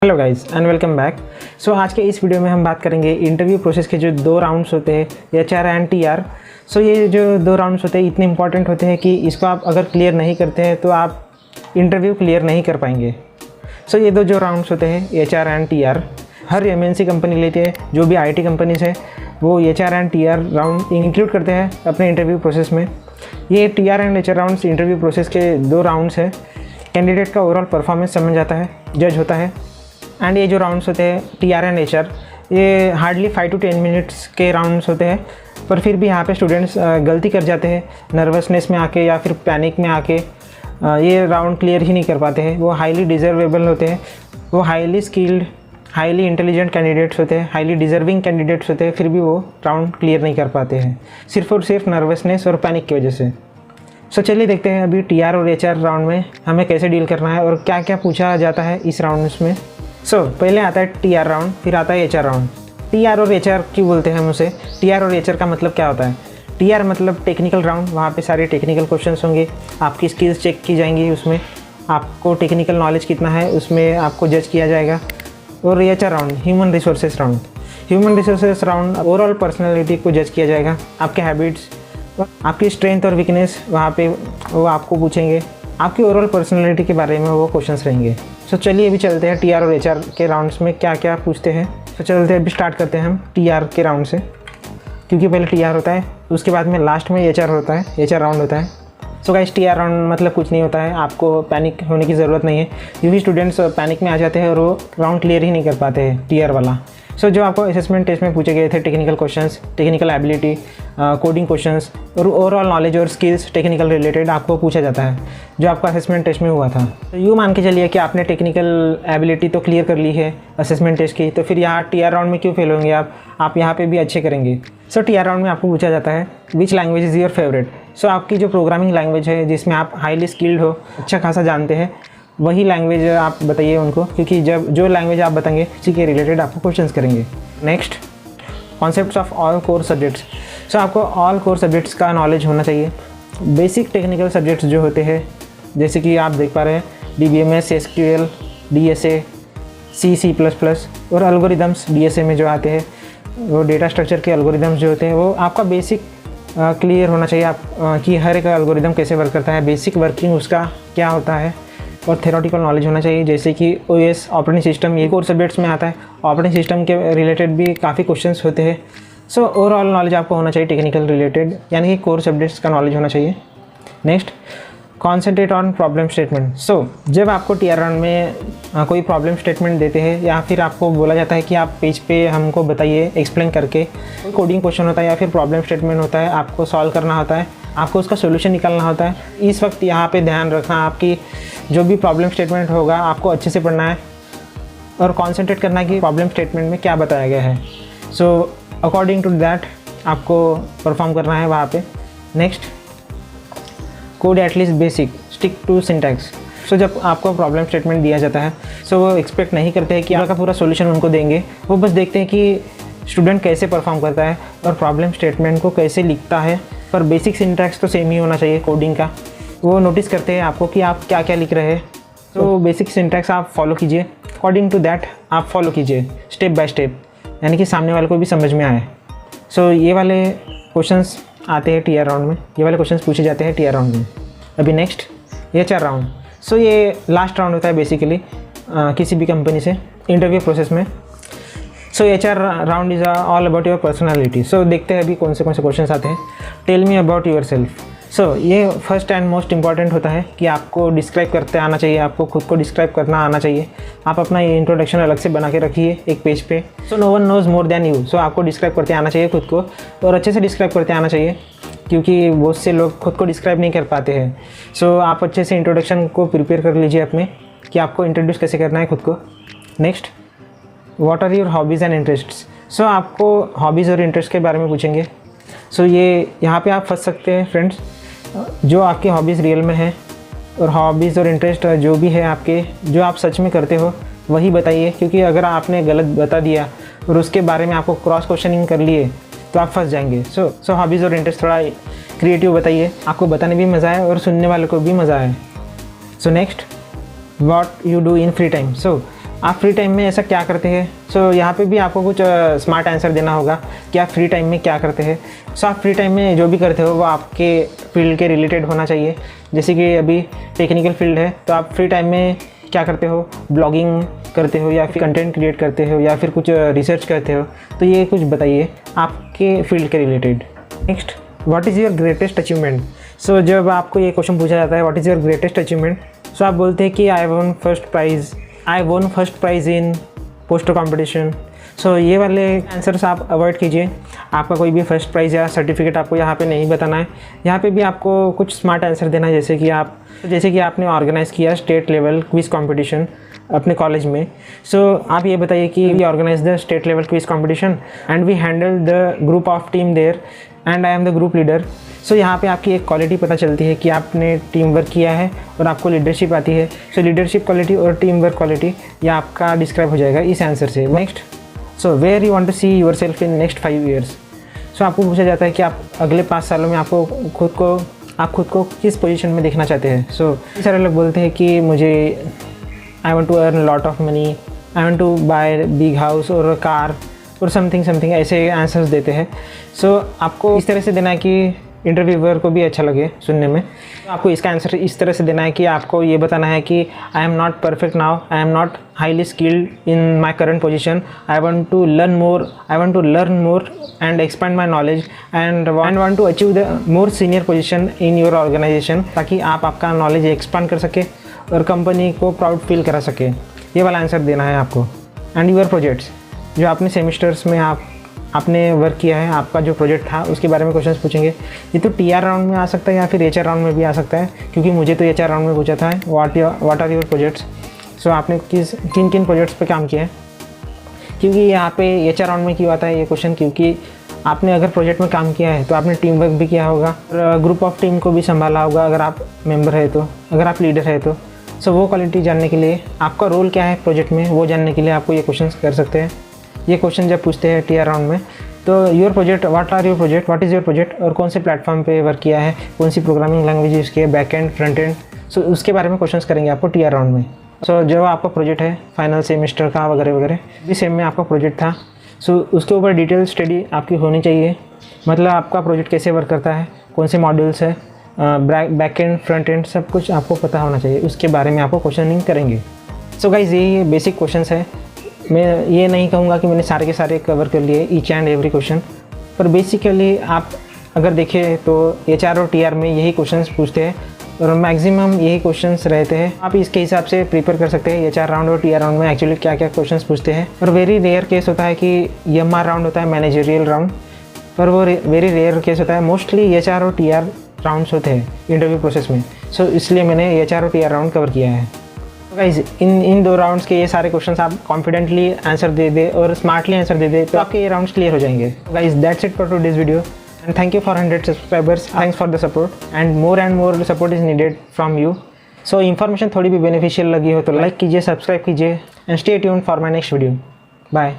Hello guys and welcome back. So आज के इस वीडियो में हम बात करेंगे इंटरव्यू प्रोसेस के जो दो राउंड्स होते हैं HR एंड TR। सो ये जो दो राउंड्स होते हैं इतने इंपॉर्टेंट होते हैं कि इसको आप अगर क्लियर नहीं करते हैं तो आप इंटरव्यू क्लियर नहीं कर पाएंगे। सो ये दो जो राउंड्स होते हैं HR and TR, her MNC company लेती है, जो भी IT कंपनीज है वो HR and TR round include करते हैं अपने इंटरव्यू प्रोसेस में। ये TR and HR rounds interview process के दो राउंड्स हैं। कैंडिडेट का ओवरऑल परफॉर्मेंस समझ जाता है, जज होता है। एंड ये जो राउंड्स होते हैं TR एंड HR, ये हार्डली 5 to 10 मिनट्स के राउंड्स होते हैं, पर फिर भी यहाँ पे स्टूडेंट्स गलती कर जाते हैं नर्वसनेस में आके या फिर पैनिक में आके ये राउंड क्लियर ही नहीं कर पाते हैं। वो हाईली डिज़र्वेबल होते हैं, वो highly skilled, highly intelligent candidates होते हैं, हाईली डिज़र्विंग कैंडिडेट्स होते हैं, फिर भी वो राउंड क्लियर नहीं कर पाते हैं सिर्फ और सिर्फ नर्वसनेस और पैनिक की वजह से। सो चलिए देखते हैं अभी TR और HR राउंड में हमें कैसे डील करना है और क्या क्या पूछा जाता है इस राउंड्स में। सो पहले आता है TR राउंड, फिर आता है HR राउंड। TR और HR क्यों बोलते हैं हम उसे? TR और HR का मतलब क्या होता है? TR मतलब टेक्निकल राउंड, वहाँ पे सारे टेक्निकल क्वेश्चंस होंगे, आपकी स्किल्स चेक की जाएंगी, उसमें आपको टेक्निकल नॉलेज कितना है उसमें आपको जज किया जाएगा। और HR round human resources round. Human resources round overall personality को जज किया जाएगा, आपके हैबिट्स, आपकी स्ट्रेंथ और वीकनेस वहाँ पे वो आपको पूछेंगे, आपकी ओवरऑल पर्सनैलिटी के बारे में वो क्वेश्चंस रहेंगे। सो चलिए अभी चलते हैं TR और HR के राउंड्स में क्या क्या पूछते हैं। तो चलते हैं, अभी स्टार्ट करते हैं हम TR के राउंड से, क्योंकि पहले TR होता है, उसके बाद में लास्ट में HR होता है, HR राउंड होता है। सो गाइस TR राउंड मतलब कुछ नहीं होता है, आपको पैनिक होने की ज़रूरत नहीं है, क्योंकि स्टूडेंट्स पैनिक में आ जाते हैं और वो राउंड क्लियर ही नहीं कर पाते हैं TR वाला। सो जो आपको असेसमेंट टेस्ट में पूछे गए थे, technical questions, technical ability, coding questions और ओवरऑल नॉलेज और स्किल्स टेक्निकल रिलेटेड आपको पूछा जाता है, जो आपका असेसमेंट टेस्ट में हुआ था। तो यूँ मान के चलिए कि आपने टेक्निकल एबिलिटी तो क्लियर कर ली है असेसमेंट टेस्ट की, तो फिर यहाँ TR राउंड में क्यों फेल होंगे आप यहाँ पे भी अच्छे करेंगे। सो TR राउंड में आपको पूछा जाता है which language is your favourite. So आपकी जो प्रोग्रामिंग लैंग्वेज है जिसमें आप हाईली स्किल्ड हो, अच्छा खासा जानते हैं, वही लैंग्वेज आप बताइए उनको, क्योंकि जब जो लैंग्वेज आप बताएंगे उसी के रिलेटेड आपको क्वेश्चंस करेंगे। Next, concepts of all core subjects. So आपको ऑल कोर सब्जेक्ट्स का नॉलेज होना चाहिए। बेसिक टेक्निकल सब्जेक्ट्स जो होते हैं, जैसे कि आप देख पा रहे हैं DBMS, SQL, DSA, C++ और एल्गोरिदम्स DSA में जो आते हैं, वो डेटा स्ट्रक्चर के एल्गोरिदम्स जो होते हैं, वो आपका बेसिक क्लियर होना चाहिए आप कि हर एक एल्गोरिदम कैसे वर्क करता है, बेसिक वर्किंग उसका क्या होता है, और थेरोटिकल नॉलेज होना चाहिए, जैसे कि OS ऑपरेटिंग सिस्टम, ये कोर सब्जेक्ट्स में आता है। ऑपरेटिंग सिस्टम के रिलेटेड भी काफ़ी क्वेश्चंस होते हैं। सो ओवरऑल नॉलेज आपको होना चाहिए टेक्निकल रिलेटेड, यानी कि कोर सब्जेक्ट्स का नॉलेज होना चाहिए। Next, concentrate on problem statement. So जब आपको TR राउंड में कोई प्रॉब्लम स्टेटमेंट देते हैं या फिर आपको बोला जाता है कि आप पेज पे हमको बताइए एक्सप्लेन करके, कोई कोडिंग क्वेश्चन होता है या फिर प्रॉब्लम स्टेटमेंट होता है, आपको सॉल्व करना होता है, आपको उसका सोल्यूशन निकालना होता है। इस वक्त यहाँ पे ध्यान रखना, आपकी जो भी प्रॉब्लम स्टेटमेंट होगा आपको अच्छे से पढ़ना है और कॉन्सेंट्रेट करना है कि प्रॉब्लम स्टेटमेंट में क्या बताया गया है। सो अकॉर्डिंग टू दैट आपको परफॉर्म करना है वहाँ पे। Next, code at least basic, stick to syntax. So जब आपको प्रॉब्लम स्टेटमेंट दिया जाता है, सो वो एक्सपेक्ट नहीं करते हैं कि आपका पूरा सोल्यूशन उनको देंगे, वो बस देखते हैं कि स्टूडेंट कैसे परफॉर्म करता है और प्रॉब्लम स्टेटमेंट को कैसे लिखता है। पर बेसिक सिंटैक्स तो सेम ही होना चाहिए कोडिंग का। वो नोटिस करते हैं आपको कि आप क्या क्या लिख रहे हैं, तो बेसिक सिंटैक्स आप फॉलो कीजिए, अकॉर्डिंग टू दैट आप फॉलो कीजिए स्टेप बाय स्टेप, यानी कि सामने वाले को भी समझ में आए। सो ये वाले क्वेश्चंस आते हैं TR राउंड में, ये वाले क्वेश्चंस पूछे जाते हैं TR राउंड में। अभी नेक्स्ट, HR राउंड। सो ये लास्ट राउंड होता है बेसिकली किसी भी कंपनी से इंटरव्यू प्रोसेस में। So HR round is all about your personality. So देखते हैं अभी कौन से क्वेश्चंस आते हैं। Tell me about yourself. So ये फर्स्ट एंड मोस्ट इंपॉर्टेंट होता है कि आपको डिस्क्राइब करते आना चाहिए, आपको खुद को डिस्क्राइब करना आना चाहिए। आप अपना ये इंट्रोडक्शन अलग से बना के रखिए एक पेज पे। So no one knows more than you. So आपको डिस्क्राइब करते आना चाहिए खुद को, और अच्छे से डिस्क्राइब करते आना चाहिए, क्योंकि बहुत से लोग खुद को डिस्क्राइब नहीं कर पाते हैं। सो आप अच्छे से इंट्रोडक्शन को प्रिपेयर कर लीजिए अपने, कि आपको इंट्रोड्यूस कैसे करना है खुद को। Next, what are your hobbies and interests. So आपको हॉबीज़ और इंटरेस्ट के बारे में पूछेंगे। सो ये यहाँ पे आप फंस सकते हैं फ्रेंड्स। जो आपकी हॉबीज़ रियल में है और हॉबीज़ और इंटरेस्ट जो भी है आपके, जो आप सच में करते हो वही बताइए, क्योंकि अगर आपने गलत बता दिया और उसके बारे में आपको क्रॉस क्वेश्चनिंग कर लिए तो आप फंस जाएंगे। सो हॉबीज़ और इंटरेस्ट थोड़ा क्रिएटिव बताइए, आपको बताने भी मज़ा आए और सुनने वाले को भी मज़ा आए। So next, what you do in free time. So आप फ्री टाइम में ऐसा क्या करते हैं। सो यहाँ पे भी आपको कुछ स्मार्ट आंसर देना होगा कि आप फ्री टाइम में क्या करते हैं। सो आप फ्री टाइम में जो भी करते हो वो आपके फील्ड के रिलेटेड होना चाहिए। जैसे कि अभी टेक्निकल फील्ड है तो आप फ्री टाइम में क्या करते हो, ब्लॉगिंग करते हो या फिर कंटेंट क्रिएट करते हो या फिर कुछ रिसर्च करते हो। तो ये कुछ बताइए आपके फील्ड के related. Next, what is your greatest achievement. So जब आपको ये क्वेश्चन पूछा जाता है what is your greatest achievement, so आप बोलते हैं कि I won first prize in poster competition. So ये वाले आंसर्स आप अवॉइड कीजिए। आपका कोई भी फर्स्ट प्राइज़ या सर्टिफिकेट आपको यहाँ पे नहीं बताना है। यहाँ पे भी आपको कुछ स्मार्ट आंसर देना है, जैसे कि आपने ऑर्गेनाइज़ किया स्टेट लेवल क्विज़ कंपटीशन अपने कॉलेज में। सो आप ये बताइए कि we organize the state level quiz competition and we handle the group of team there and I am the group leader. So यहाँ पे आपकी एक क्वालिटी पता चलती है कि आपने टीम वर्क किया है और आपको लीडरशिप आती है। सो लीडरशिप क्वालिटी और टीम वर्क क्वालिटी ये आपका डिस्क्राइब हो जाएगा इस आंसर से। Next, so where you want to see yourself in next 5 years. So आपको पूछा जाता है कि आप अगले 5 सालों में आप खुद को किस पोजीशन में देखना चाहते हैं। सो सारे लोग बोलते हैं कि मुझे I want to earn lot of money, I want to buy big house और कार और समथिंग ऐसे आंसर्स देते हैं। सो आपको इस तरह से देना है कि इंटरव्यूअर को भी अच्छा लगे सुनने में। आपको इसका आंसर इस तरह से देना है कि आपको ये बताना है कि I am not perfect now, I am not highly skilled in my current position, I want to learn more and expand my knowledge and want to achieve the more senior position in your organisation, ताकि आप आपका knowledge expand कर सके और company को proud feel करा सके। ये वाला आंसर देना है आपको। एंड यूर प्रोजेक्ट्स, जो आपने सेमिस्टर्स में आपने वर्क किया है, आपका जो प्रोजेक्ट था उसके बारे में क्वेश्चंस पूछेंगे। ये तो टीआर राउंड में आ सकता है या फिर एचआर राउंड में भी आ सकता है, क्योंकि मुझे तो एचआर राउंड में पूछा था व्हाट आर योर प्रोजेक्ट्स। सो आपने किन प्रोजेक्ट्स पे काम किया है, क्योंकि यहाँ पे एचआर राउंड में क्यों आता है ये क्वेश्चन, क्योंकि आपने अगर प्रोजेक्ट में काम किया है तो आपने टीम वर्क भी किया होगा और ग्रुप ऑफ टीम को भी संभाला होगा अगर आप मेंबर है तो, अगर आप लीडर है तो। सो वो क्वालिटी जानने के लिए, आपका रोल क्या है प्रोजेक्ट में वो जानने के लिए आपको ये क्वेश्चन कर सकते हैं। ये क्वेश्चन जब पूछते हैं टीआर राउंड में तो your project, what is your project और कौन से प्लेटफॉर्म पे वर्क किया है, कौन सी प्रोग्रामिंग लैंग्वेज यूज़ की है, बैक एंड फ्रंट एंड। सो उसके बारे में क्वेश्चंस करेंगे आपको टीआर राउंड में। सो जो आपका प्रोजेक्ट है फाइनल सेमेस्टर का वगैरह भी सेम में आपका प्रोजेक्ट था, सो उसके ऊपर डिटेल स्टडी आपकी होनी चाहिए। मतलब आपका प्रोजेक्ट कैसे वर्क करता है, कौन से मॉड्यूल्स है, बैक एंड फ्रंट एंड सब कुछ आपको पता होना चाहिए। उसके बारे में आपको क्वेश्चनिंग करेंगे। सो गाइज ये बेसिक क्वेश्चंस है। मैं ये नहीं कहूँगा कि मैंने सारे के सारे कवर कर लिए ईच एंड एवरी क्वेश्चन, पर बेसिकली आप अगर देखें तो एचआर और टीआर में यही क्वेश्चंस पूछते हैं और मैक्सिमम यही क्वेश्चंस रहते हैं। आप इसके हिसाब से प्रिपेयर कर सकते हैं एचआर राउंड और टीआर राउंड में एक्चुअली क्या क्या क्वेश्चंस पूछते हैं। और वेरी रेयर केस होता है कि एमआर राउंड होता है, मैनेजरियल राउंड, पर वो वेरी रेयर केस होता है। मोस्टली एचआर और टीआर राउंड्स होते हैं इंटरव्यू प्रोसेस में। सो इसलिए मैंने एचआर और टीआर राउंड कवर किया है। गाइज इन 2 राउंड्स के ये सारे क्वेश्चंस आप कॉन्फिडेंटली आंसर दे दे और स्मार्टली आंसर दे दे तो आपके ये राउंड्स क्लियर हो जाएंगे। Guys that's it for today's video and thank you for 100 subscribers. Thanks for the support and more support is needed from you. So information थोड़ी भी beneficial लगी हो तो लाइक कीजिए, सब्सक्राइब कीजिए and stay tuned for my next video. Bye.